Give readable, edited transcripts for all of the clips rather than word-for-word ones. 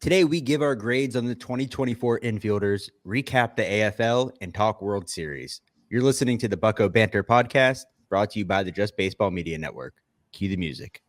Today, we give our grades on the 2024 infielders, recap the AFL, and talk World Series. You're listening to the Bucco Bantr podcast, brought to you by the Just Baseball Media Network. Cue the music.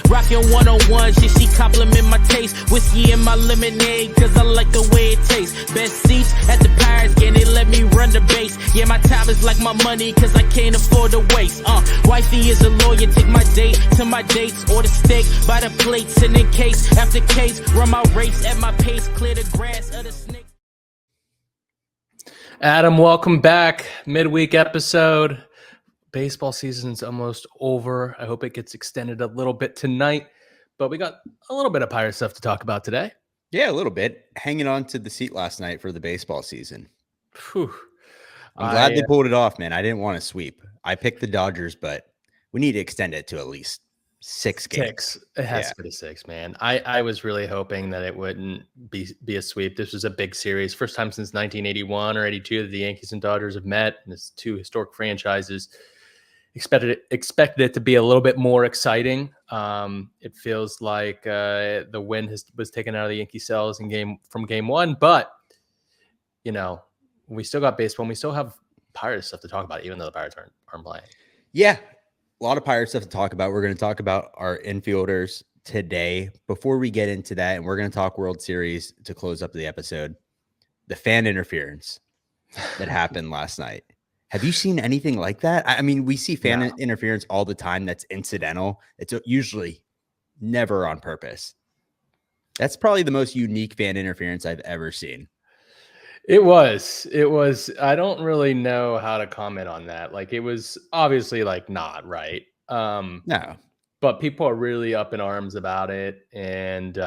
Rockin' 101, she compliment my taste. Whiskey in my lemonade, cause I like the way it tastes. Best seats at the Pirates game, they let me run the base. Yeah, my time is like my money, cause I can't afford to waste. Wifey is a lawyer, take my date to my dates. Order steak by the plates, and in case after case, run my race at my pace, clear the grass of the snake. Adam, welcome back. Midweek episode. Baseball season's almost over. I hope it gets extended a little bit tonight, but we got a little bit of Pirate stuff to talk about today. Yeah, a little bit. Hanging on to the seat last night for the baseball season. Whew. I'm glad they pulled it off, man. I didn't want to sweep. I picked the Dodgers, but we need to extend it to at least 6 games. It has to be to 6, man. I was really hoping that it wouldn't be a sweep. This was a big series. First time since 1981 or 82 that the Yankees and Dodgers have met. And it's two historic franchises. Expected it to be a little bit more exciting. It feels like the win was taken out of the Yankee cells from game one, but you know, we still got baseball and we still have Pirates stuff to talk about, even though the Pirates aren't playing. Yeah, a lot of Pirates stuff to talk about. We're going to talk about our infielders today. Before we get into that, and we're going to talk World Series to close up the episode, the fan interference that happened last night. Have you seen anything like that? I mean, we see fan interference all the time that's incidental. It's usually never on purpose. That's probably the most unique fan interference I've ever seen. It was. I don't really know how to comment on that. Like, it was obviously like not right. No. But people are really up in arms about it. And,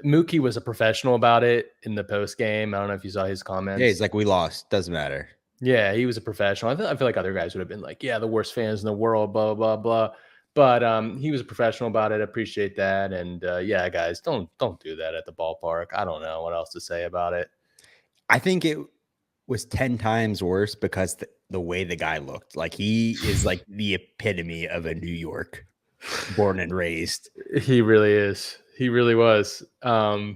Mookie was a professional about it in the post game. I don't know if you saw his comments. Yeah, he's like, we lost. Doesn't matter. Yeah, he was a professional. I feel like other guys would have been like, yeah, the worst fans in the world, blah, blah, blah. But he was a professional about it. Appreciate that. And yeah, guys, don't do that at the ballpark. I don't know what else to say about it. I think it was 10 times worse because the way the guy looked. Like, he is like the epitome of a New York born and raised. He really is. He really was. I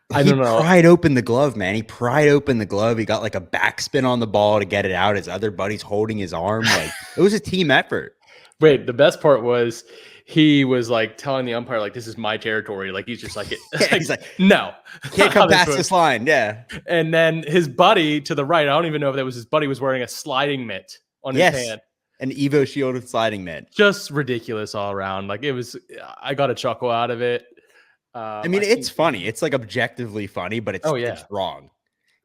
don't know. He pried open the glove, man. He pried open the glove. He got like a backspin on the ball to get it out. His other buddy's holding his arm. Like, it was a team effort. Wait, the best part was he was like telling the umpire, like, this is my territory. Like, he's just like, he's like, no, can't come past this line. Yeah. And then his buddy to the right, I don't even know if that was his buddy, was wearing a sliding mitt on his hand. An Evo Shield with sliding mitt. Just ridiculous all around. Like, it was, I got a chuckle out of it. I mean, it's funny. It's like objectively funny, but it's wrong.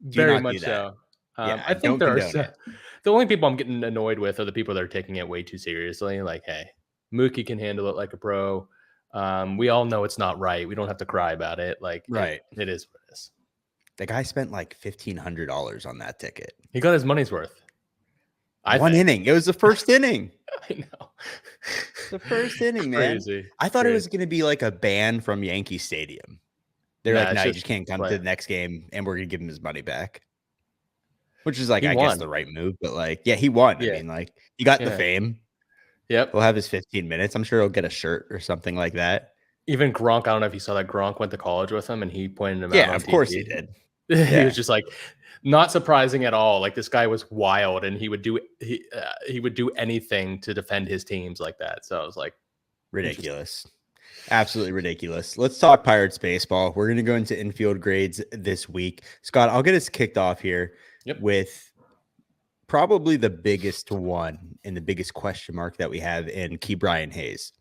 Very much so. I think there are the only people I'm getting annoyed with are the people that are taking it way too seriously. Like, hey, Mookie can handle it like a pro. We all know it's not right. We don't have to cry about it. Like, right. It is what it is. The guy spent like $1,500 on that ticket. He got his money's worth. One inning. It was the first inning. I know. The first inning, man. Crazy. I thought it was going to be like a ban from Yankee Stadium. They're like, no, you just can't come to the next game, and we're going to give him his money back. Which is like, I guess, the right move. But like, yeah, he won. Yeah. I mean, like, he got the fame. Yep. He'll have his 15 minutes. I'm sure he'll get a shirt or something like that. Even Gronk, I don't know if you saw that. Gronk went to college with him, and he pointed him out. Yeah, of course he did. He was just like, not surprising at all. Like, this guy was wild, and he would do anything to defend his teams like that. So I was like, ridiculous. Absolutely ridiculous. Let's talk Pirates baseball. We're going to go into infield grades this week. Scott, I'll get us kicked off here with probably the biggest one and the biggest question mark that we have in Ke'Bryan Hayes.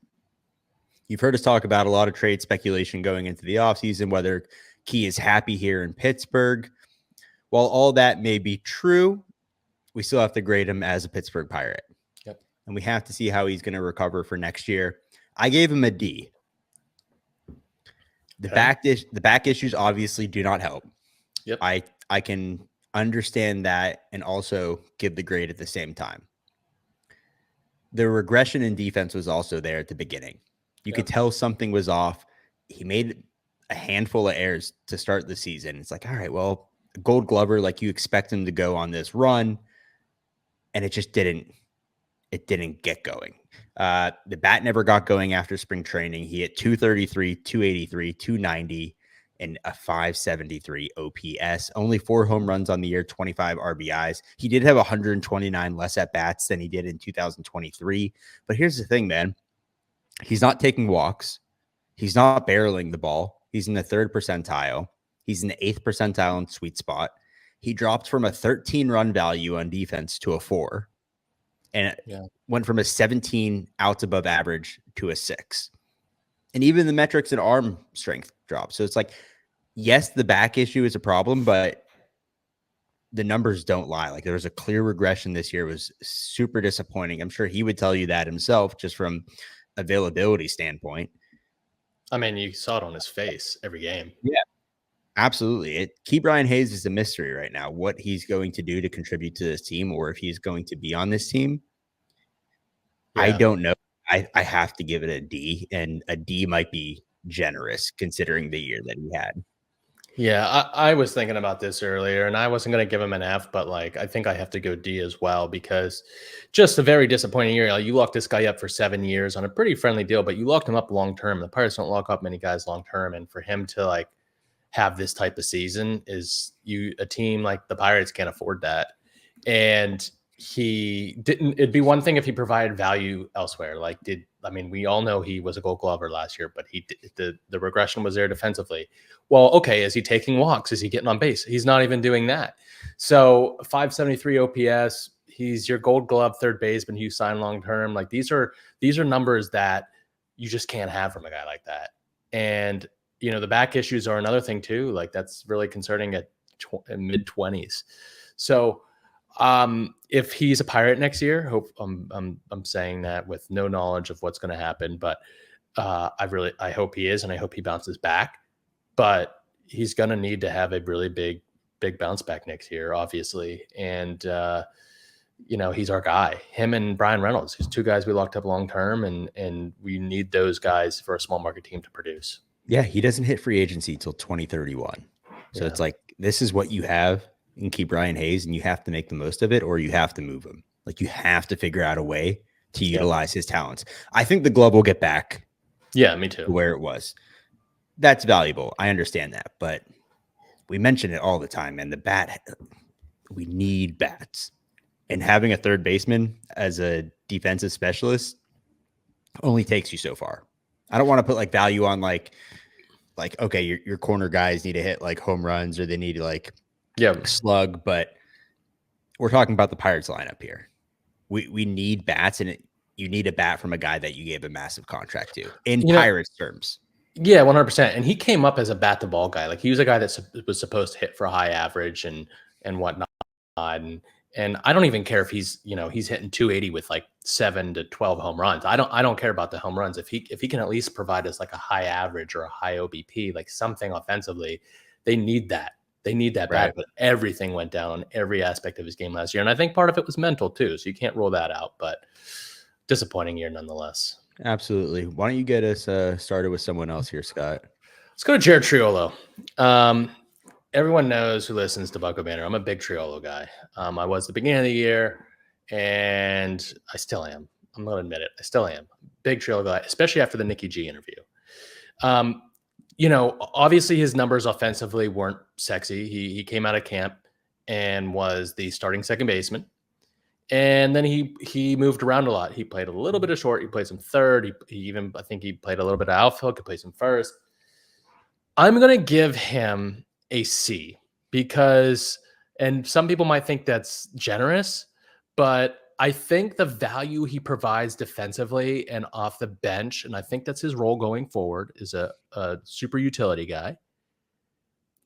You've heard us talk about a lot of trade speculation going into the offseason, whether Key is happy here in Pittsburgh. While all that may be true, we still have to grade him as a Pittsburgh Pirate. Yep. And we have to see how he's going to recover for next year. I gave him a D. The back issues obviously do not help. Yep. I can understand that and also give the grade at the same time. The regression in defense was also there at the beginning. You could tell something was off. He made a handful of errors to start the season. It's like, all right, well, Gold Glover, like, you expect him to go on this run, and it just didn't get going. The bat never got going after spring training. He hit 233, 283, 290, and a 573 OPS. Only 4 home runs on the year, 25 RBIs. He did have 129 less at bats than he did in 2023. But here's the thing, man. He's not taking walks. He's not barreling the ball. He's in the 3rd percentile. He's in the 8th percentile in sweet spot. He dropped from a 13 run value on defense to a 4. And it went from a 17 outs above average to a 6. And even the metrics and arm strength dropped. So it's like, yes, the back issue is a problem, but the numbers don't lie. Like, there was a clear regression this year. It was super disappointing. I'm sure he would tell you that himself, just from availability standpoint. I mean, you saw it on his face every game. Yeah, absolutely. Ke'Bryan Hayes is a mystery right now. What he's going to do to contribute to this team, or if he's going to be on this team, I don't know. I have to give it a D, and a D might be generous considering the year that he had. Yeah, I was thinking about this earlier, and I wasn't going to give him an F, but like, I think I have to go D as well, because just a very disappointing year. Like, you locked this guy up for 7 years on a pretty friendly deal, but you locked him up long term. The Pirates don't lock up many guys long term, and for him to like have this type of season, is a team like the Pirates can't afford that. And he didn't. It'd be one thing if he provided value elsewhere. Like, we all know he was a Gold Glover last year, but the regression was there defensively. Well, okay, is he taking walks? Is he getting on base? He's not even doing that. So 573 OPS. He's your Gold Glove third baseman who you sign long term. Like, these are numbers that you just can't have from a guy like that. And the back issues are another thing too. Like, that's really concerning at mid-20s. So if he's a Pirate next year, I'm saying that with no knowledge of what's going to happen, but I hope he is, and I hope he bounces back. But he's going to need to have a really big bounce back next year, obviously. And he's our guy. Him and Brian Reynolds, who's 2 guys we locked up long term, and we need those guys for a small market team to produce. Yeah, he doesn't hit free agency till 2031. So it's like, this is what you have in Ke'Bryan Hayes, and you have to make the most of it, or you have to move him. Like, you have to figure out a way to utilize his talents. I think the glove will get back. Yeah, me too. To where it was. That's valuable. I understand that, but we mention it all the time, and the bat, we need bats. And having a third baseman as a defensive specialist only takes you so far. I don't want to put like value on like okay, your corner guys need to hit like home runs, or they need to like slug, but we're talking about the Pirates lineup here. We need bats, and you need a bat from a guy that you gave a massive contract to in Pirates terms. Yeah, 100%. And he came up as a bat to ball guy. Like, he was a guy that was supposed to hit for a high average and whatnot. And I don't even care if he's hitting 280 with like 7 to 12 home runs. I don't care about the home runs. If he can at least provide us like a high average or a high OBP, like something offensively, they need that. They need that bat. But everything went down on every aspect of his game last year. And I think part of it was mental too. So you can't rule that out, but disappointing year nonetheless. Absolutely. Why don't you get us started with someone else here, Scott? Let's go to Jared Triolo. Everyone knows who listens to Bucco Bantr. I'm a big Triolo guy. I was at the beginning of the year, and I still am. I'm going to admit it. I still am. Big Triolo guy, especially after the Nikki G interview. Obviously his numbers offensively weren't sexy. He came out of camp and was the starting second baseman. And then he moved around a lot. He played a little bit of short. He played some third. I think he played a little bit of outfield. Could play some first. I'm going to give him a C because, and some people might think that's generous, but I think the value he provides defensively and off the bench, and I think that's his role going forward, is a super utility guy,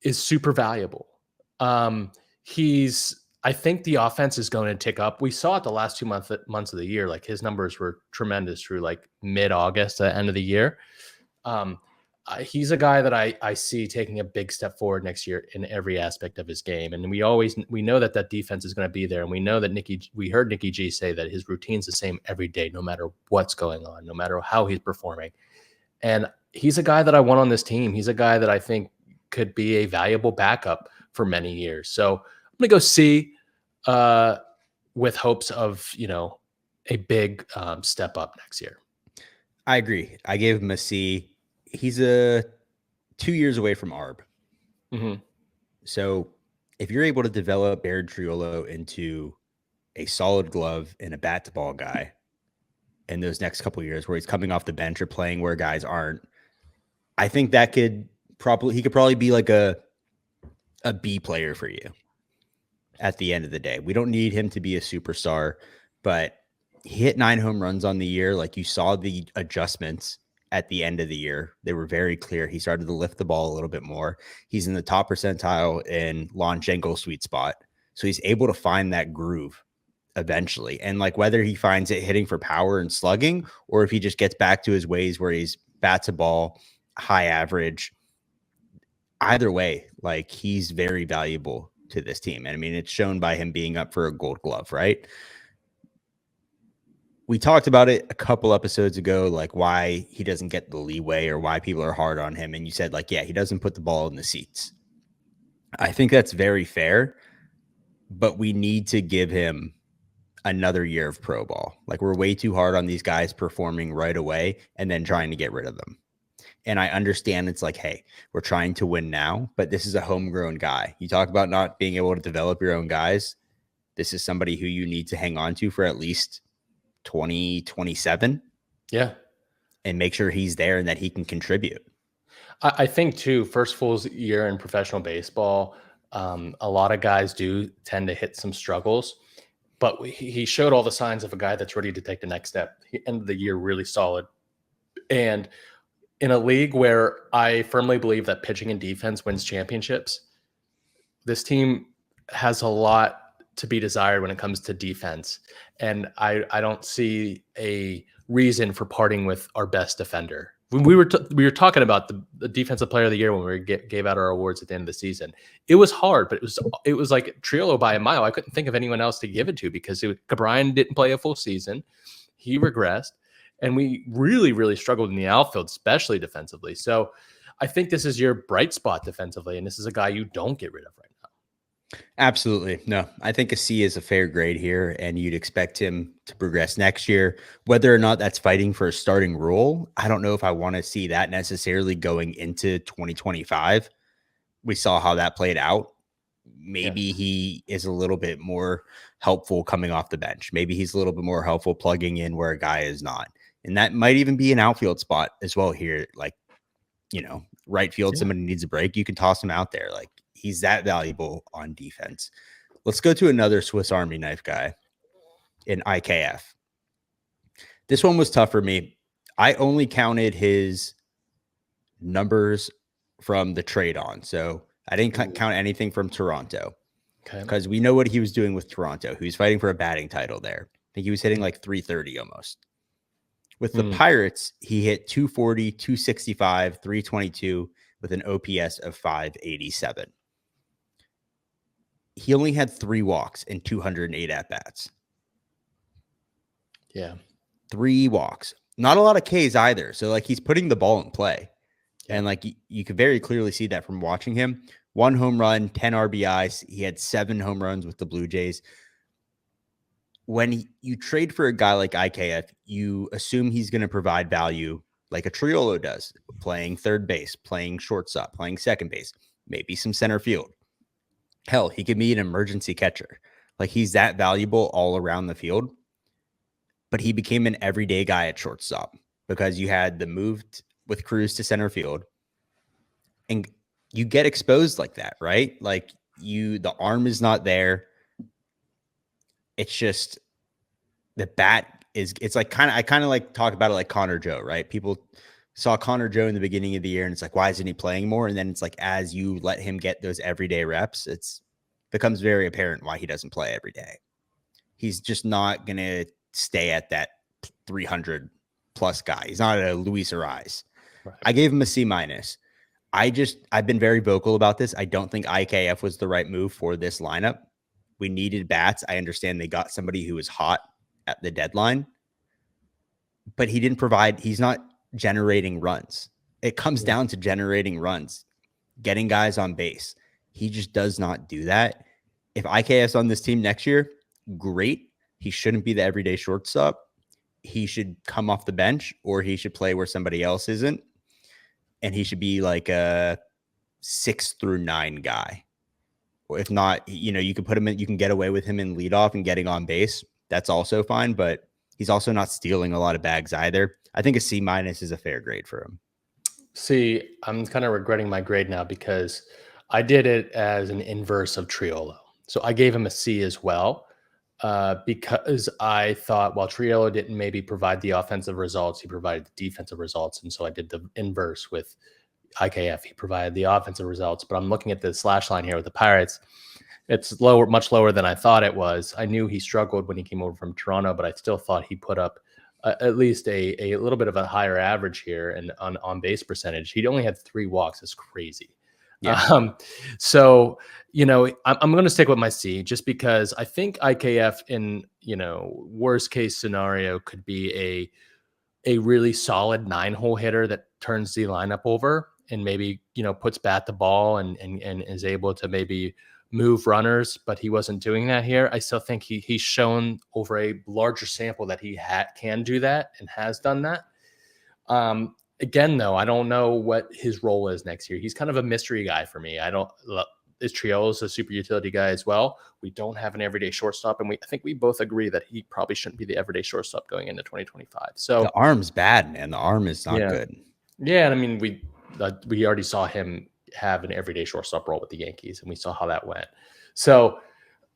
is super valuable. I think the offense is going to tick up. We saw it the last 2 months of the year. Like, his numbers were tremendous through like mid-August, the end of the year. He's a guy that I see taking a big step forward next year in every aspect of his game. And we know that defense is going to be there. And we know that we heard Nikki G say that his routine's the same every day, no matter what's going on, no matter how he's performing. And he's a guy that I want on this team. He's a guy that I think could be a valuable backup for many years. So I'm going to go C with hopes of, a big step up next year. I agree. I gave him a C. He's 2 years away from ARB. Mm-hmm. So if you're able to develop Baird Triolo into a solid glove and a bat to ball guy in those next couple of years where he's coming off the bench or playing where guys aren't, I think that he could probably be like a B player for you at the end of the day. We don't need him to be a superstar, but he hit 9 home runs on the year. Like, you saw the adjustments at the end of the year. They were very clear. He started to lift the ball a little bit more. He's in the top percentile in launch angle sweet spot. So he's able to find that groove eventually. And like, whether he finds it hitting for power and slugging, or if he just gets back to his ways where he's bats a ball, high average, either way, like, he's very valuable to this team. And I mean, it's shown by him being up for a Gold Glove, right? We talked about it a couple episodes ago, like why he doesn't get the leeway or why people are hard on him. And you said, like, yeah, he doesn't put the ball in the seats. I think that's very fair, but we need to give him another year of pro ball. Like, we're way too hard on these guys performing right away and then trying to get rid of them. And I understand it's like, hey, we're trying to win now, but this is a homegrown guy. You talk about not being able to develop your own guys. This is somebody who you need to hang on to for at least 2027. Yeah. And make sure he's there and that he can contribute. I think too, first full year in professional baseball, a lot of guys do tend to hit some struggles, but he showed all the signs of a guy that's ready to take the next step. He ended the year really solid. And in a league where I firmly believe that pitching and defense wins championships, this team has a lot to be desired when it comes to defense. And I don't see a reason for parting with our best defender. When we were talking about the defensive player of the year when we gave out our awards at the end of the season, it was hard, but it was like Triolo by a mile. I couldn't think of anyone else to give it to because Brian didn't play a full season. He regressed, and we really, really struggled in the outfield, especially defensively. So I think this is your bright spot defensively, and this is a guy you don't get rid of right now. Absolutely. No, I think a C is a fair grade here, and you'd expect him to progress next year. Whether or not that's fighting for a starting role, I don't know if I want to see that necessarily going into 2025. We saw how that played out. Maybe he is a little bit more helpful coming off the bench. Maybe he's a little bit more helpful plugging in where a guy is not. And that might even be an outfield spot as well here. Like, right field, somebody needs a break, you can toss him out there. Like, he's that valuable on defense. Let's go to another Swiss Army knife guy in IKF. This one was tough for me. I only counted his numbers from the trade on. So I didn't count anything from Toronto. Okay. Because we know what he was doing with Toronto. He was fighting for a batting title there. I think he was hitting like 330 almost. With the Pirates, he hit 240, 265, 322 with an OPS of 587. He only had 3 walks and 208 at-bats. Yeah. 3 walks. Not a lot of Ks either. So, like, he's putting the ball in play. Yeah. And, like, you could very clearly see that from watching him. 1 home run, 10 RBIs. He had 7 home runs with the Blue Jays. When you trade for a guy like IKF, you assume he's going to provide value like a Triolo does, playing third base, playing shortstop, playing second base, maybe some center field. Hell, he could be an emergency catcher. Like, he's that valuable all around the field. But he became an everyday guy at shortstop because you had the move with Cruz to center field. And you get exposed like that, right? Like, the arm is not there. It's just the bat it's like I kind of like talk about it like Connor Joe, right? People saw Connor Joe in the beginning of the year and it's like, why isn't he playing more? And then it's like, as you let him get those everyday reps, it's becomes very apparent why he doesn't play every day. He's just not going to stay at that 300 plus guy. He's not a Luis Ariz. Right. I gave him a C-. I've been very vocal about this. I don't think IKF was the right move for this lineup. We needed bats. I understand they got somebody who was hot at the deadline, but he didn't provide. He's not generating runs. It comes down to generating runs, getting guys on base. He just does not do that. If IKF's on this team next year, great. He shouldn't be the everyday shortstop. He should come off the bench, or he should play where somebody else isn't. And he should be like a 6 through 9 guy. Or if not, you can put him in, you can get away with him in leadoff and getting on base. That's also fine, but he's also not stealing a lot of bags either. I think a C- is a fair grade for him. See, I'm kind of regretting my grade now because I did it as an inverse of Triolo. So I gave him a C as well because I thought while Triolo didn't maybe provide the offensive results, he provided the defensive results. And so I did the inverse with IKF. He provided the offensive results. But I'm looking at the slash line here with the Pirates. It's lower, much lower than I thought it was. I knew he struggled when he came over from Toronto, but I still thought he put up at least a little bit of a higher average here and on base percentage. He only had 3 walks. It's crazy. Yeah. So, I'm going to stick with my C just because I think IKF in, worst case scenario could be a really solid 9-hole hitter that turns the lineup over and maybe, puts bat the ball and is able to maybe move runners, but he wasn't doing that here. I still think he's shown over a larger sample that he can do that and has done that. Again, though, I don't know what his role is next year. He's kind of a mystery guy for me. Is Triolo's a super utility guy as well? We don't have an everyday shortstop, and I think we both agree that he probably shouldn't be the everyday shortstop going into 2025. So the arm's bad, man. The arm is not good. Yeah, and I mean we already saw him have an everyday shortstop role with the Yankees, and we saw how that went. So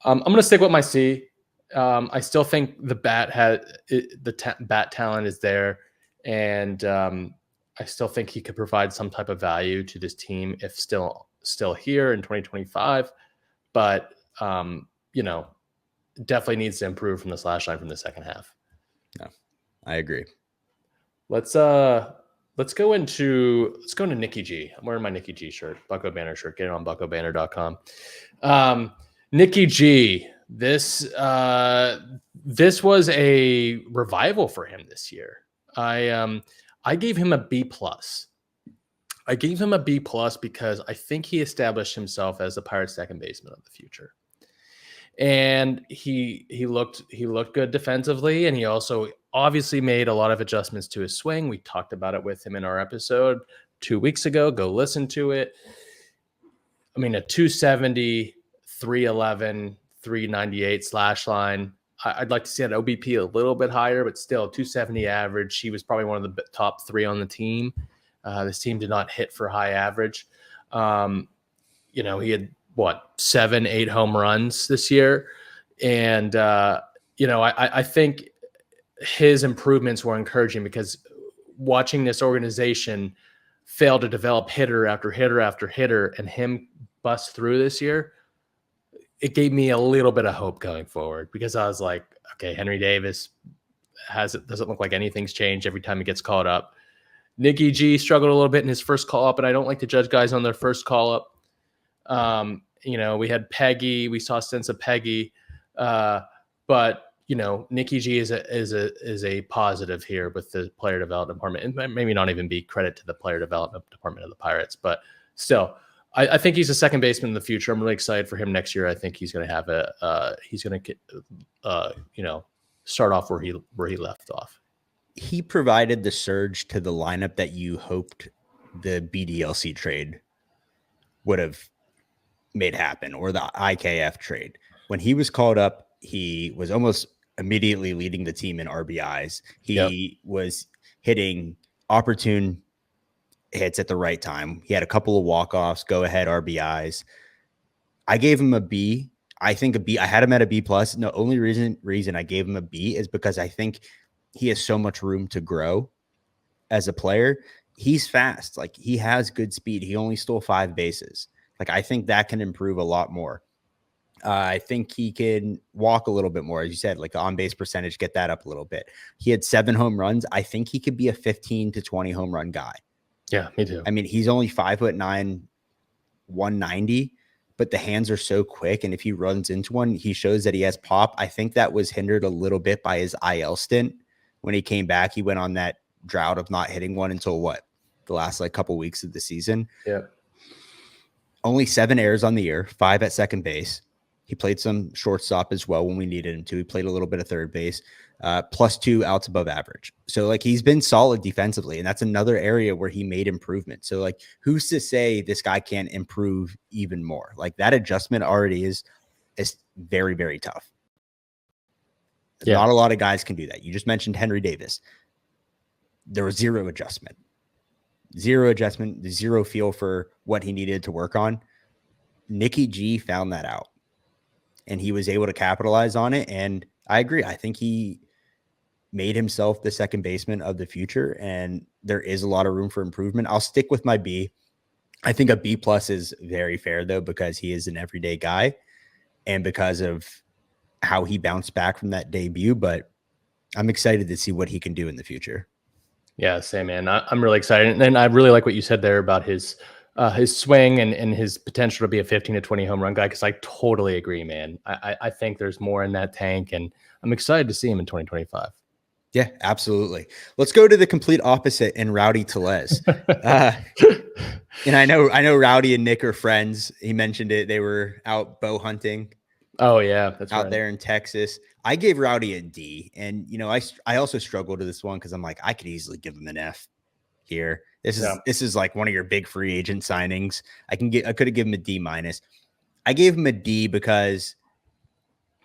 I'm going to stick with my C. I still think the bat talent is there, and I still think he could provide some type of value to this team if still here in 2025. But definitely needs to improve from the slash line from the second half. Yeah, I agree. Let's go into Nikki G. I'm wearing my Nikki G shirt, Bucco Bantr shirt. Get it on buccobantr.com. Nikki G. This was a revival for him this year. I gave him a B+. I gave him a B+ because I think he established himself as the Pirates' second baseman of the future. And he looked good defensively, and he also obviously made a lot of adjustments to his swing. We talked about it with him in our episode 2 weeks ago. Go listen to it. I mean, a 270, 311, 398 slash line. I'd like to see that OBP a little bit higher, but still 270 average. He was probably one of the top 3 on the team. This team did not hit for high average. He had 7-8 home runs this year. And, I think his improvements were encouraging because watching this organization fail to develop hitter after hitter after hitter and him bust through this year, it gave me a little bit of hope going forward because I was like, okay, Henry Davis doesn't look like anything's changed every time he gets called up. Nikki G struggled a little bit in his first call up, and I don't like to judge guys on their first call up. We had Peggy, we saw stints of Peggy, but Nikki G is a positive here with the player development department, and maybe not even be credit to the player development department of the Pirates, but still, I think he's a second baseman in the future. I'm really excited for him next year. I think he's going to have start off where he left off. He provided the surge to the lineup that you hoped the BDLC trade would have made happen, or the IKF trade. When he was called up, he was almost immediately leading the team in RBIs. He was hitting opportune hits at the right time. He had a couple of walk-offs, go-ahead RBIs. I gave him a B. I think a B. I had him at a B+. The only reason I gave him a B is because I think he has so much room to grow as a player. He's fast. Like, he has good speed. He only stole 5 bases. Like, I think that can improve a lot more. I think he can walk a little bit more, as you said, like the on-base percentage, get that up a little bit. He had 7 home runs. I think he could be a 15 to 20 home run guy. Yeah, me too. I mean, he's only 5'9", 190, but the hands are so quick. And if he runs into one, he shows that he has pop. I think that was hindered a little bit by his IL stint. When he came back, he went on that drought of not hitting one until the last couple weeks of the season. Yeah. Only 7 errors on the year, 5 at second base. He played some shortstop as well when we needed him to. He played a little bit of third base, +2 outs above average. So like he's been solid defensively, and that's another area where he made improvement. So like who's to say this guy can't improve even more? Like that adjustment already is very, very tough. Yeah. Not a lot of guys can do that. You just mentioned Henry Davis. There was zero adjustment, zero feel for what he needed to work on. Nicky G found that out, and he was able to capitalize on it. And I agree. I think he made himself the second baseman of the future, and there is a lot of room for improvement. I'll stick with my B. I think a B+ is very fair, though, because he is an everyday guy and because of how he bounced back from that debut. But I'm excited to see what he can do in the future. Yeah, same, man. I'm really excited. And I really like what you said there about his swing and his potential to be a 15 to 20 home run guy, because I totally agree, man. I think there's more in that tank, and I'm excited to see him in 2025. Yeah, absolutely. Let's go to the complete opposite in Rowdy Tellez. And I know Rowdy and Nick are friends. He mentioned it. They were out bow hunting. Oh yeah, that's out there in Texas. I gave Rowdy a D, and I also struggled with this one because I'm like, I could easily give him an F here. This is like one of your big free agent signings. I could have given him a D-. I gave him a D because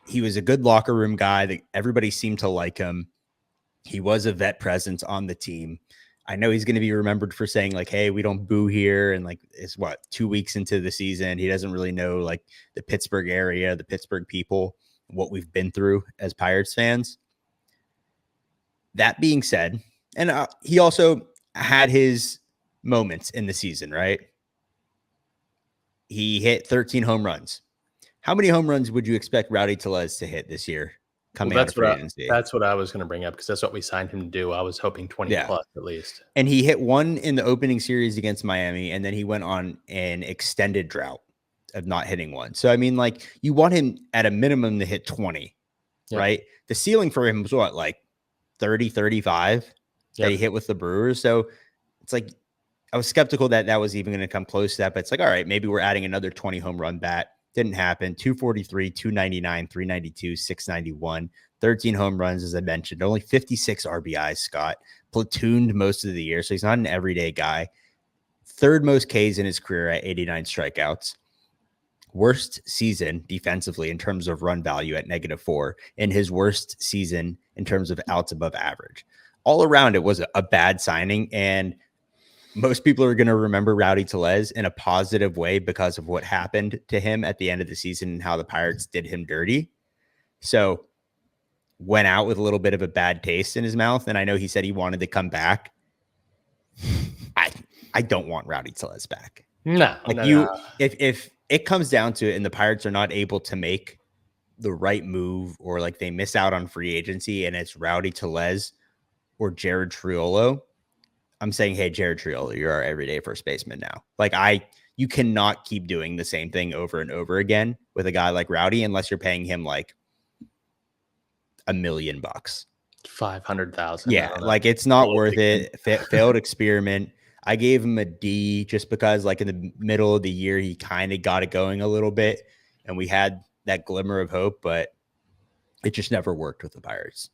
he was a good locker room guy that everybody seemed to like him. He was a vet presence on the team. I know he's going to be remembered for saying like, hey, we don't boo here. And like, it's 2 weeks into the season. He doesn't really know like the Pittsburgh area, the Pittsburgh people, what we've been through as Pirates fans. That being said, and he also had his moments in the season, right? He hit 13 home runs. How many home runs would you expect Rowdy Tellez to hit this year? That's what I was going to bring up, because that's what we signed him to do. I was hoping 20 plus at least. And he hit one in the opening series against Miami, and then he went on an extended drought of not hitting one. So, I mean, like, you want him at a minimum to hit 20, right? The ceiling for him was what, like 30, 35 that he hit with the Brewers. So it's like, I was skeptical that was even going to come close to that, but it's like, all right, maybe we're adding another 20 home run bat. Didn't happen. 243, 299, 392, 691, 13 home runs, as I mentioned. Only 56 RBIs, Scott. Platooned most of the year, so he's not an everyday guy. Third most Ks in his career at 89 strikeouts. Worst season defensively in terms of run value at -4, and his worst season in terms of outs above average. All around, it was a bad signing, and most people are going to remember Rowdy Tellez in a positive way because of what happened to him at the end of the season and how the Pirates did him dirty. So went out with a little bit of a bad taste in his mouth. And I know he said he wanted to come back. I don't want Rowdy Tellez back. No. If it comes down to it and the Pirates are not able to make the right move, or like they miss out on free agency and it's Rowdy Tellez or Jared Triolo, I'm saying, hey, Jared Triolo, you're our everyday first baseman now. Like, you cannot keep doing the same thing over and over again with a guy like Rowdy unless you're paying him like $1 million, $500,000. Yeah, like it's not worth it. Failed experiment. I gave him a D just because, like, in the middle of the year, he kind of got it going a little bit, and we had that glimmer of hope, but it just never worked with the Pirates.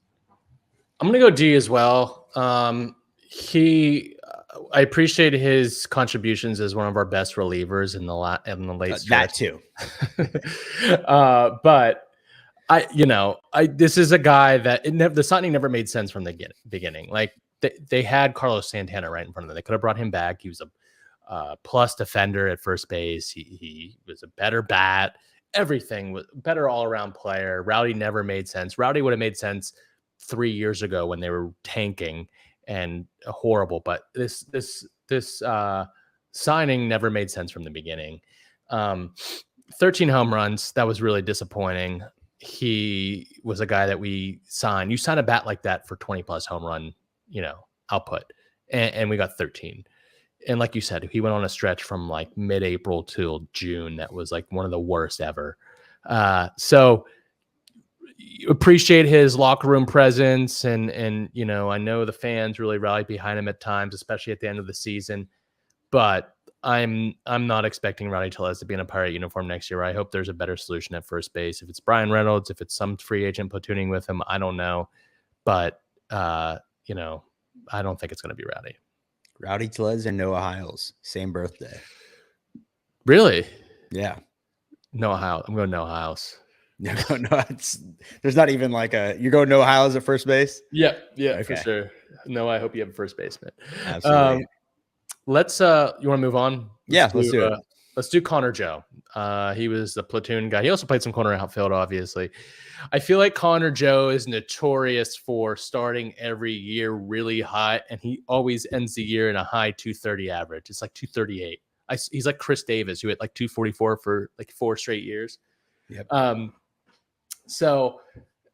I'm gonna go D as well. I appreciate his contributions as one of our best relievers in the late stretch. That too. But this is a guy that the signing never made sense from the beginning. Like they had Carlos Santana right in front of them. They could have brought him back. He was a plus defender at first base. He was a better bat. Everything was better all around player. Rowdy never made sense. Rowdy would have made sense 3 years ago when they were tanking and horrible, but this signing never made sense from the beginning. 13 home runs, that was really disappointing. He was a guy that we signed. You sign a bat like that for 20 plus home run, output, and we got 13. And like you said, he went on a stretch from like mid-April till June that was like one of the worst ever. So appreciate his locker room presence, and I know the fans really rallied behind him at times, especially at the end of the season. But I'm not expecting Rowdy Tellez to be in a Pirate uniform next year. I hope there's a better solution at first base. If it's Brian Reynolds, if it's some free agent platooning with him, I don't know. But I don't think it's going to be Rowdy. Rowdy Tellez and Noah Hiles, same birthday. Really? Yeah. Noah Hiles. I'm going Noah Hiles. No, there's not even like you're going Noah Hiles at first base? Yeah, okay. For sure. No, I hope you have a first baseman. Absolutely. Let's you want to move on? Let's do it. Let's do Connor Joe. He was the platoon guy. He also played some corner outfield, obviously. I feel like Connor Joe is notorious for starting every year really high, and he always ends the year in a high 230 average. It's like 238. He's like Chris Davis, who hit like 244 for like 4 straight years. Yep. So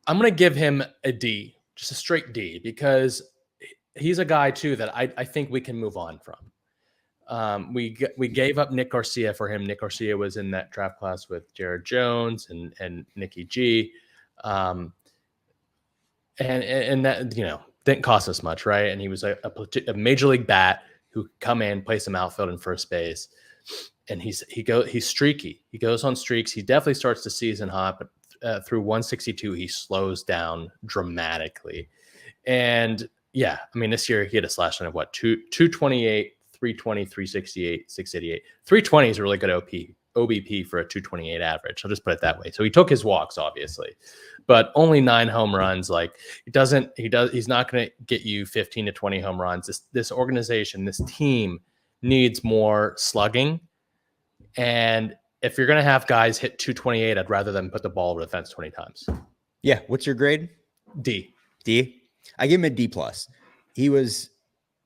I'm going to give him a D, just a straight D, because he's a guy too that I think we can move on from. We gave up Nick Garcia for him. Nick Garcia was in that draft class with Jared Jones and Nicky G. And that, didn't cost us much, right? And he was a major league bat who could come in, play some outfield and first base. And he's streaky. He goes on streaks. He definitely starts the season hot, but through 162, he slows down dramatically. And yeah, I mean, this year he had a slash line of 228, 320, 368, 688. 320 is a really good OBP for a 228 average. I'll just put it that way. So he took his walks, obviously, but only 9 home runs. Like he's not going to get you 15 to 20 home runs. This organization, this team needs more slugging. And if you're going to have guys hit 228, I'd rather them put the ball over the fence 20 times. Yeah. What's your grade? D. I give him a D+. He was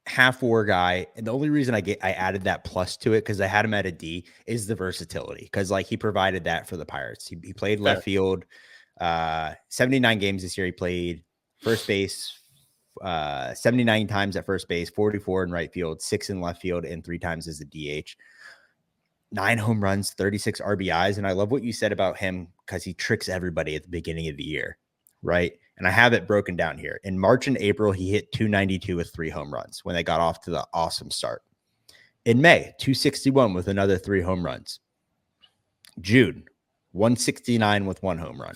half WAR guy, and the only reason I added that plus to it, because I had him at a D, is the versatility, because like he provided that for the Pirates. He played left field 79 games this year. He played first base 79 times at first base, 44 in right field, 6 in left field, and 3 times as a DH. 9 home runs, 36 RBIs. And I love what you said about him, because he tricks everybody at the beginning of the year, right? And I have it broken down here. In March and April, he hit 292 with 3 home runs when they got off to the awesome start. In May, 261 with another 3 home runs. June, 169 with 1 home run.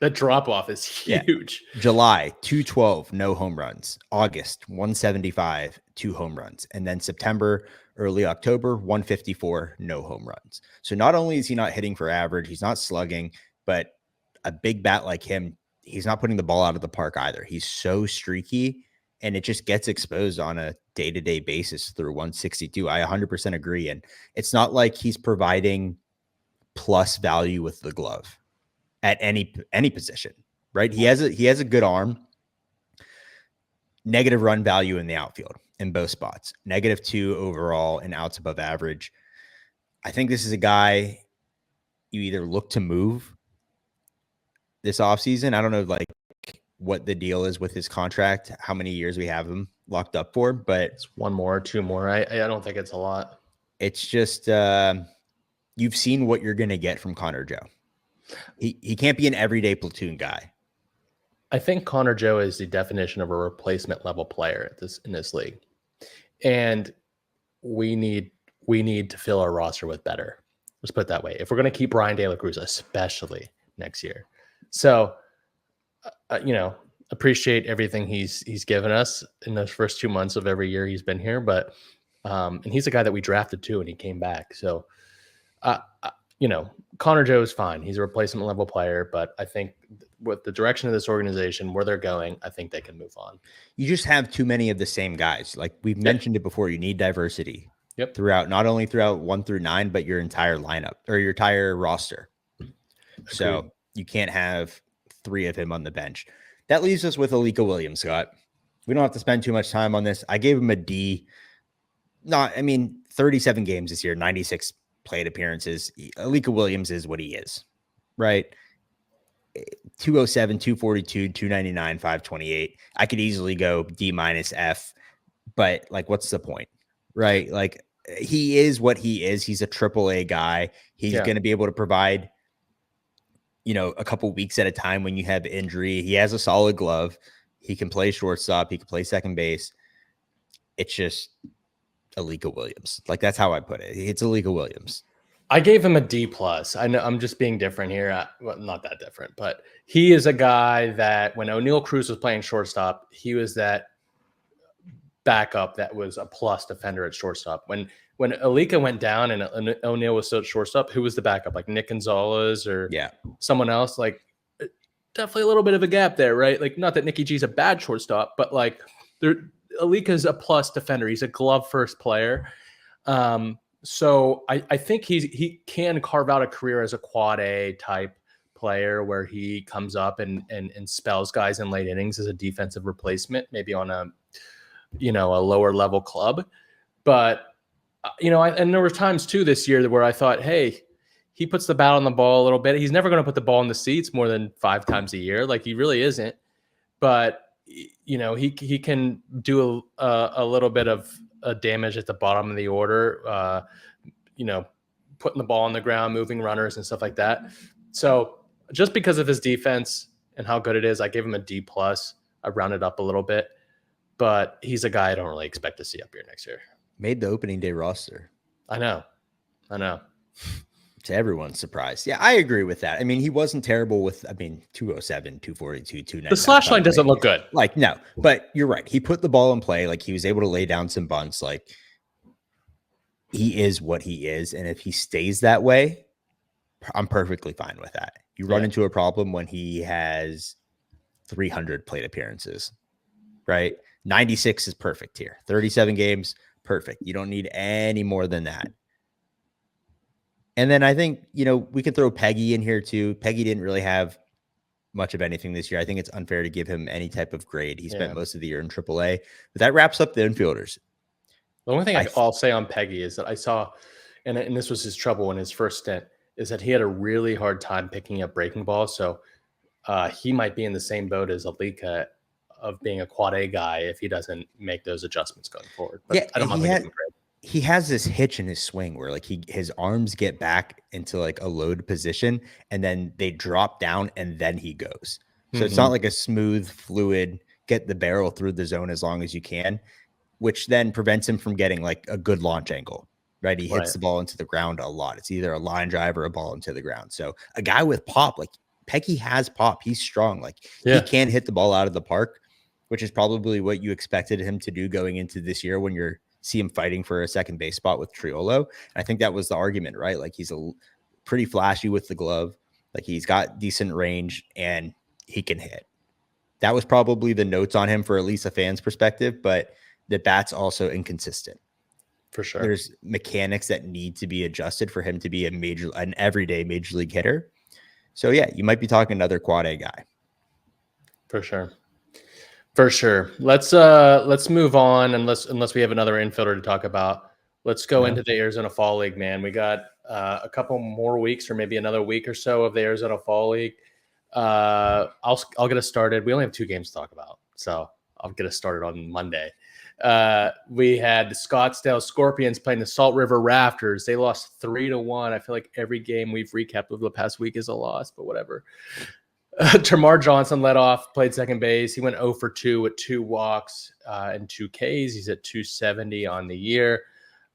That drop off is huge. Yeah. July, 212, no home runs. August, 175, 2 home runs. And then September, early October, 154, no home runs. So not only is he not hitting for average, he's not slugging, but a big bat like him, he's not putting the ball out of the park either. He's so streaky, and it just gets exposed on a day-to-day basis through 162. I 100% agree. And it's not like he's providing plus value with the glove at any position, right? He has a good arm. Negative run value in the outfield in both spots. -2 overall and outs above average. I think this is a guy you either look to move this offseason. I don't know like what the deal is with his contract, how many years we have him locked up for, but it's 1 more, 2 more. I don't think it's a lot. It's just you've seen what you're going to get from Connor Joe. He can't be an everyday platoon guy. I think Connor Joe is the definition of a replacement level player in this league. And we need to fill our roster with better. Let's put it that way. If we're going to keep Brian De La Cruz, especially next year. So, appreciate everything he's given us in those first 2 months of every year he's been here. But, and he's a guy that we drafted too, and he came back. So, Connor Joe is fine. He's a replacement level player, but I think with the direction of this organization, where they're going, I think they can move on. You just have too many of the same guys. Like we've mentioned it before, you need diversity throughout, not only throughout 1 through 9, but your entire lineup or your entire roster. Agreed. So you can't have 3 of him on the bench. That leaves us with Alika Williams, Scott. We don't have to spend too much time on this. I gave him a D. 37 games this year, 96 plate appearances. Alika Williams is what he is, right? 207, 242, 299, 528. I could easily go D- F, but like, what's the point, right? Like, he is what he is. He's a AAA guy. He's going to be able to provide, a couple weeks at a time when you have injury. He has a solid glove. He can play shortstop. He can play second base. It's just Alika Williams. Like, that's how I put it. It's Alika Williams. I gave him a D+. I know I'm just being different here. Well, not that different, but he is a guy that when O'Neal Cruz was playing shortstop, he was that backup that was a plus defender at shortstop. When Alika went down and O'Neal was still at shortstop, who was the backup? Like Nick Gonzalez or someone else? Like, definitely a little bit of a gap there, right? Like, not that Nicky G's a bad shortstop, but like Alika's a plus defender. He's a glove first player. So I think he can carve out a career as a quad A type player where he comes up and spells guys in late innings as a defensive replacement, maybe on a lower level club. But and there were times too this year where I thought, hey, he puts the bat on the ball a little bit. He's never going to put the ball in the seats more than 5 times a year. Like, he really isn't. But he can do a little bit of damage at the bottom of the order, putting the ball on the ground, moving runners and stuff like that. So just because of his defense and how good it is, I gave him a D+. I rounded up a little bit, but he's a guy I don't really expect to see up here next year. Made the opening day roster. I know. To everyone's surprise. Yeah, I agree with that. I mean, he wasn't terrible with, 207, 242, 290. The slash line doesn't look good. Like, no, but you're right. He put the ball in play. Like, he was able to lay down some bunts. Like, he is what he is. And if he stays that way, I'm perfectly fine with that. You run into a problem when he has 300 plate appearances, right? 96 is perfect here. 37 games, perfect. You don't need any more than that. And then I think, we can throw Peggy in here too. Peggy didn't really have much of anything this year. I think it's unfair to give him any type of grade. He spent most of the year in AAA. But that wraps up the infielders. The only thing I'll say on Peggy is that I saw, and this was his trouble in his first stint, is that he had a really hard time picking up breaking balls. So he might be in the same boat as Alika of being a quad A guy if he doesn't make those adjustments going forward. But I don't mind giving him grade. He has this hitch in his swing where like his arms get back into like a load position and then they drop down and then he goes. So it's not like a smooth, fluid, get the barrel through the zone as long as you can, which then prevents him from getting like a good launch angle, right? He hits the ball into the ground a lot. It's either a line drive or a ball into the ground. So a guy with pop, like Peggy has pop. He's strong. Like he can hit the ball out of the park, which is probably what you expected him to do going into this year when you're see him fighting for a second base spot with Triolo. And I think that was the argument, right? Like he's pretty flashy with the glove. Like he's got decent range and he can hit. That was probably the notes on him for at least a fan's perspective, but the bat's also inconsistent. For sure. There's mechanics that need to be adjusted for him to be an everyday major league hitter. So yeah, you might be talking another quad A guy. For sure. Let's move on unless we have another infielder to talk about. Let's go into the Arizona Fall League, man. We got a couple more weeks or maybe another week or so of the Arizona Fall League. I'll get us started. We only have 2 games to talk about, so I'll get us started on Monday. We had the Scottsdale Scorpions playing the Salt River Rafters. They lost 3-1. I feel like every game we've recapped over the past week is a loss, but whatever. Tamar Johnson led off, played second base. He went 0 for 2 with 2 walks and 2 Ks. He's at 270 on the year.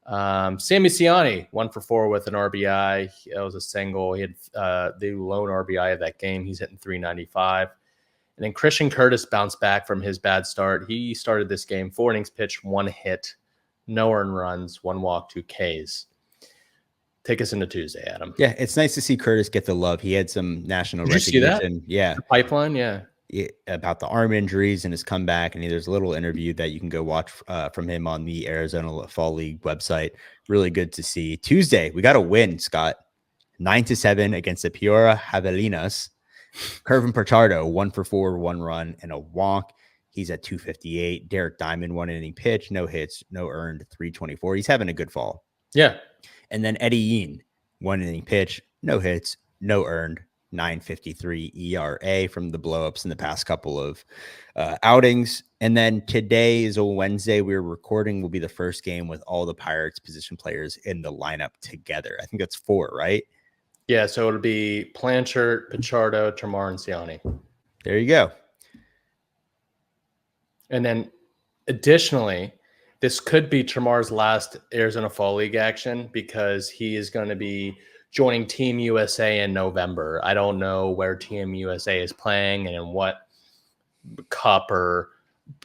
Sammy Ciani, 1 for 4 with an RBI. That was a single. He had the lone RBI of that game. He's hitting 395. And then Khristian Curtis bounced back from his bad start. He started this game 4 innings pitched, 1 hit, no earned runs, 1 walk, 2 Ks. Take us into Tuesday, Adam. Yeah, it's nice to see Curtis get the love. He had some national recognition. Did you see that? Yeah. The pipeline, yeah. About the arm injuries and his comeback. And there's a little interview that you can go watch from him on the Arizona Fall League website. Really good to see. Tuesday, we got a win, Scott. 9-7 against the Peoria Javelinas. Kervin Pichardo, 1 for 4, 1 run, and a walk. He's at 258. Derek Diamond, 1 inning pitch, no hits, no earned, 324. He's having a good fall. Yeah. And then Eddie Yeen, 1 inning pitch, no hits, no earned, 9.53 ERA from the blowups in the past couple of outings. And then today is a Wednesday. We're recording will be the first game with all the Pirates position players in the lineup together. I think that's 4, right? Yeah, so it'll be Blanchard, Pichardo, Tamar, and Ciani. There you go. And then additionally, this could be Tremar's last Arizona Fall League action because he is going to be joining Team USA in November. I don't know where Team USA is playing and in what cup or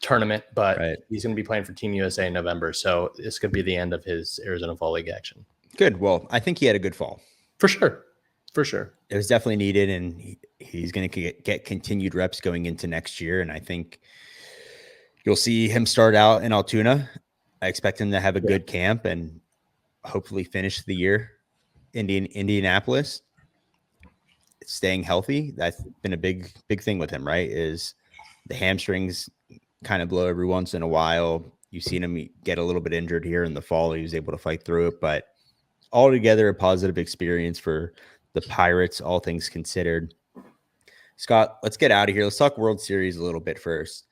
tournament, but he's going to be playing for Team USA in November. So this could be the end of his Arizona Fall League action. Good. Well, I think he had a good fall. For sure. For sure. It was definitely needed, and he's going to get continued reps going into next year. And I think you'll see him start out in Altoona. I expect him to have a good camp and hopefully finish the year in Indianapolis. Staying healthy, that's been a big thing with him, right? Is the hamstrings kind of blow every once in a while. You've seen him get a little bit injured here in the fall. He was able to fight through it, but altogether a positive experience for the Pirates, all things considered. Scott, let's get out of here. Let's talk World Series a little bit first.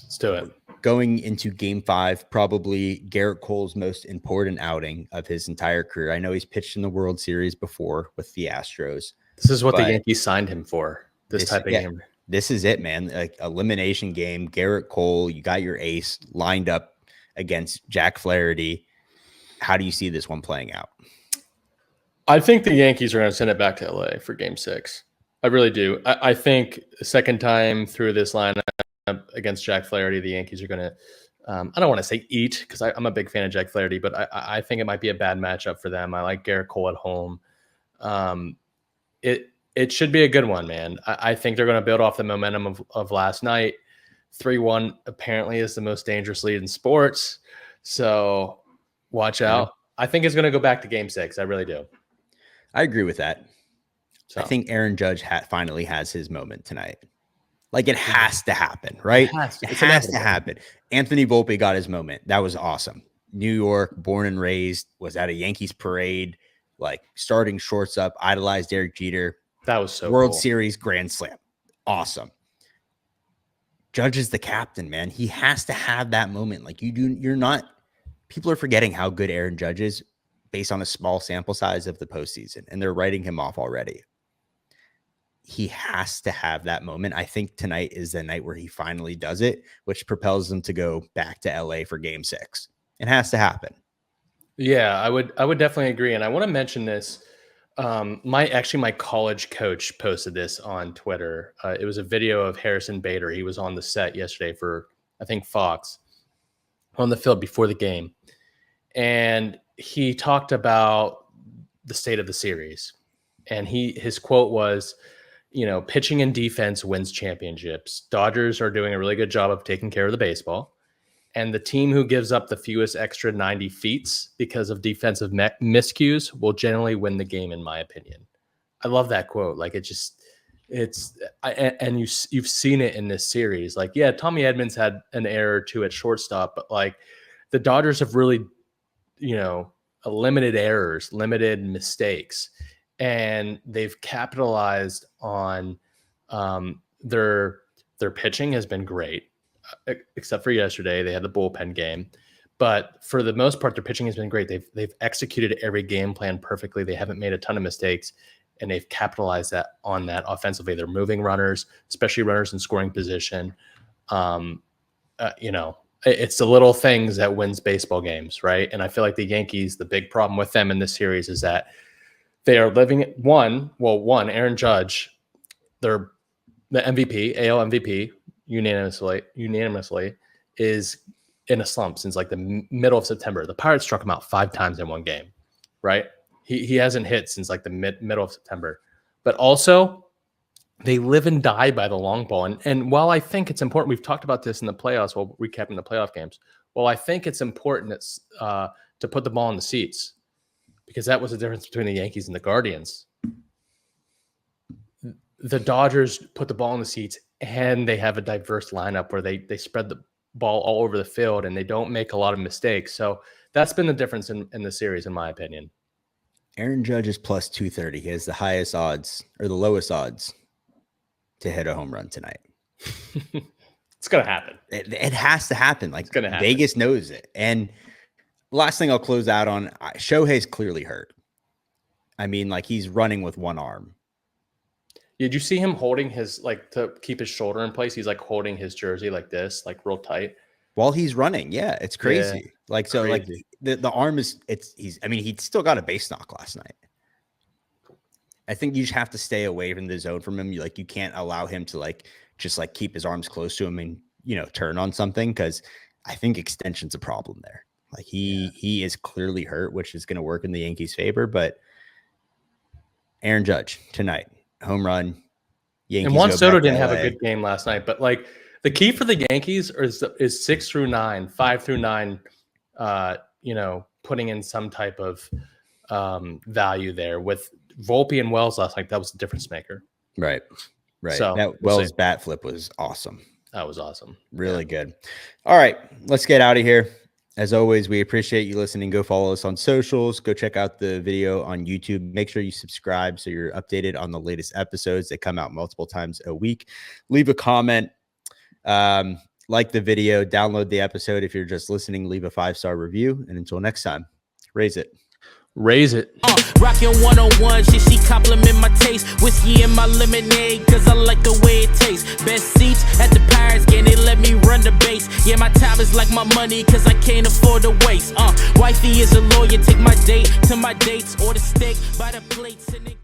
Let's do it. Going into Game 5, probably Garrett Cole's most important outing of his entire career. I know he's pitched in the World Series before with the Astros. This is what the Yankees signed him for, this type of game. This is it, man. Like elimination game. Garrett Cole, you got your ace lined up against Jack Flaherty. How do you see this one playing out? I think the Yankees are going to send it back to LA for Game 6. I really do. I think the second time through this lineup against Jack Flaherty, the Yankees are going to, I don't want to say eat because I'm a big fan of Jack Flaherty, but I think it might be a bad matchup for them. I like Garrett Cole at home. It should be a good one, man. I think they're going to build off the momentum of last night. 3-1 apparently is the most dangerous lead in sports. So watch out. I think it's going to go back to Game 6. I really do. I agree with that. So. I think Aaron Judge finally has his moment tonight. Like it has to happen, right? It has to happen. Anthony Volpe got his moment. That was awesome. New York, born and raised, was at a Yankees parade, like starting shortstop, idolized Derek Jeter. That was so World cool. Series grand slam. Awesome. Judge is the captain, man. He has to have that moment. Like you're not, people are forgetting how good Aaron Judge is based on a small sample size of the postseason, and they're writing him off already. He has to have that moment. I think tonight is the night where he finally does it, which propels him to go back to LA for Game 6. It has to happen. Yeah, I would definitely agree. And I want to mention this. My college coach posted this on Twitter. It was a video of Harrison Bader. He was on the set yesterday for, I think, Fox, on the field before the game. And he talked about the state of the series. And his quote was, pitching and defense wins championships. Dodgers are doing a really good job of taking care of the baseball. And the team who gives up the fewest extra 90 feet because of defensive miscues will generally win the game, in my opinion. I love that quote. Like and you've seen it in this series. Like, yeah, Tommy Edmonds had an error or two at shortstop, but like the Dodgers have really, limited errors, limited mistakes, and they've capitalized on their pitching has been great. Except for yesterday, they had the bullpen game, but for the most part, their pitching has been great. They've executed every game plan perfectly. They haven't made a ton of mistakes, and they've capitalized on that offensively. They're moving runners, especially runners in scoring position. It's the little things that wins baseball games, right? And I feel like the Yankees, the big problem with them in this series is that they are living one, Aaron Judge, they're the MVP, AL MVP. Unanimously is in a slump since like the middle of September. The Pirates struck him out 5 times in one game, right? He hasn't hit since like the middle of September. But also, they live and die by the long ball. And while I think it's important, we've talked about this in the playoffs while recapping the playoff games. Well, I think it's important to put the ball in the seats because that was the difference between the Yankees and the Guardians. The Dodgers put the ball in the seats, and they have a diverse lineup where they spread the ball all over the field and they don't make a lot of mistakes. So that's been the difference in the series, in my opinion. Aaron Judge is plus 230. He has the highest odds or the lowest odds to hit a home run tonight. It's going to happen. It has to happen. Like, it's gonna happen. Vegas knows it. And last thing I'll close out on, Shohei's clearly hurt. I mean, like he's running with one arm. Did you see him holding his, like, to keep his shoulder in place? He's like holding his jersey like this, like real tight. while he's running. Yeah, it's crazy. Yeah, like so, crazy. like the arm is. He still got a base knock last night. I think you just have to stay away from the zone from him. You can't allow him to just keep his arms close to him and turn on something, because I think extension's a problem there. Like he is clearly hurt, which is going to work in the Yankees' favor. But Aaron Judge tonight, home run. Yankees. And Juan Soto didn't have a good game last night, but the key for the Yankees is 6 through 9, 5 through 9. Putting in some type of value there with Volpe and Wells last night. That was the difference maker. Right. So that Wells bat flip was awesome. That was awesome. Really good. All right, let's get out of here. As always, we appreciate you listening. Go follow us on socials. Go check out the video on YouTube. Make sure you subscribe so you're updated on the latest episodes. They come out multiple times a week. Leave a comment. Like the video. Download the episode. If you're just listening, leave a 5-star review. And until next time, raise it. Raise it. Rockin' 101, she compliment my taste. Whiskey in my lemonade, cause I like the way it tastes. Best seats at the Pirates game, they let me run the base. Yeah, my time is like my money, cause I can't afford to waste. Wifey is a lawyer, take my date to my dates or the steak by the plates. And